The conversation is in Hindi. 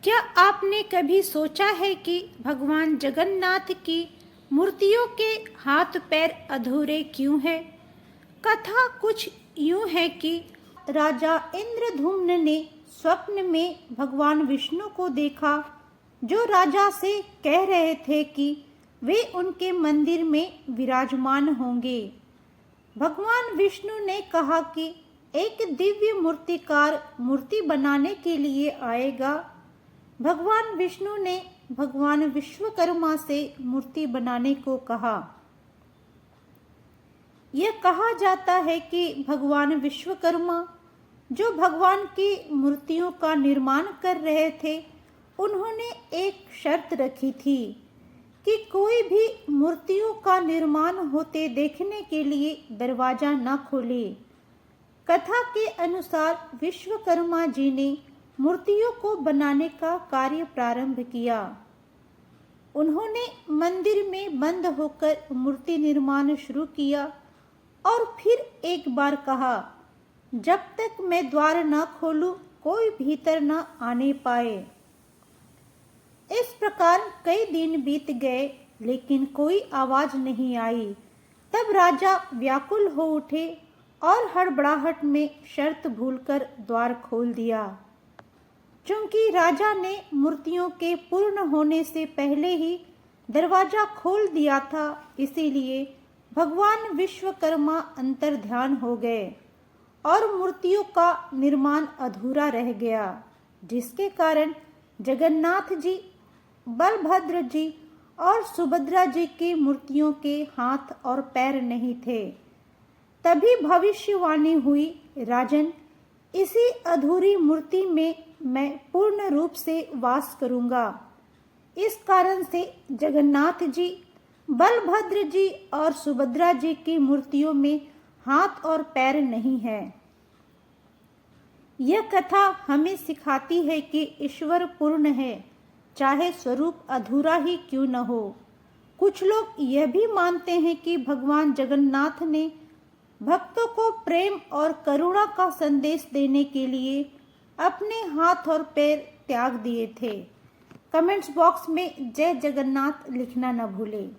क्या आपने कभी सोचा है कि भगवान जगन्नाथ की मूर्तियों के हाथ पैर अधूरे क्यों हैं? कथा कुछ यूं है कि राजा इंद्रधुम्न ने स्वप्न में भगवान विष्णु को देखा, जो राजा से कह रहे थे कि वे उनके मंदिर में विराजमान होंगे। भगवान विष्णु ने कहा कि एक दिव्य मूर्तिकार मूर्ति बनाने के लिए आएगा। भगवान विष्णु ने भगवान विश्वकर्मा से मूर्ति बनाने को कहा। यह कहा जाता है कि भगवान विश्वकर्मा, जो भगवान की मूर्तियों का निर्माण कर रहे थे, उन्होंने एक शर्त रखी थी कि कोई भी मूर्तियों का निर्माण होते देखने के लिए दरवाजा न खोले। कथा के अनुसार विश्वकर्मा जी ने मूर्तियों को बनाने का कार्य प्रारंभ किया। उन्होंने मंदिर में बंद होकर मूर्ति निर्माण शुरू किया और फिर एक बार कहा, जब तक मैं द्वार न खोलूं कोई भीतर न आने पाए। इस प्रकार कई दिन बीत गए, लेकिन कोई आवाज नहीं आई। तब राजा व्याकुल हो उठे और हड़बड़ाहट में शर्त भूलकर द्वार खोल दिया। चूंकि राजा ने मूर्तियों के पूर्ण होने से पहले ही दरवाजा खोल दिया था, इसीलिए भगवान विश्वकर्मा अंतर्ध्यान हो गए और मूर्तियों का निर्माण अधूरा रह गया, जिसके कारण जगन्नाथ जी, बलभद्र जी और सुभद्रा जी की मूर्तियों के हाथ और पैर नहीं थे। तभी भविष्यवाणी हुई, राजन, इसी अधूरी मूर्ति में मैं पूर्ण रूप से वास करूंगा। इस कारण से जगन्नाथ जी, बलभद्र जी और सुभद्रा जी की मूर्तियों में हाथ और पैर नहीं है। यह कथा हमें सिखाती है कि ईश्वर पूर्ण है, चाहे स्वरूप अधूरा ही क्यों न हो। कुछ लोग यह भी मानते हैं कि भगवान जगन्नाथ ने भक्तों को प्रेम और करुणा का संदेश देने के लिए अपने हाथ और पैर त्याग दिए थे। कमेंट्स बॉक्स में जय जगन्नाथ लिखना न भूलें।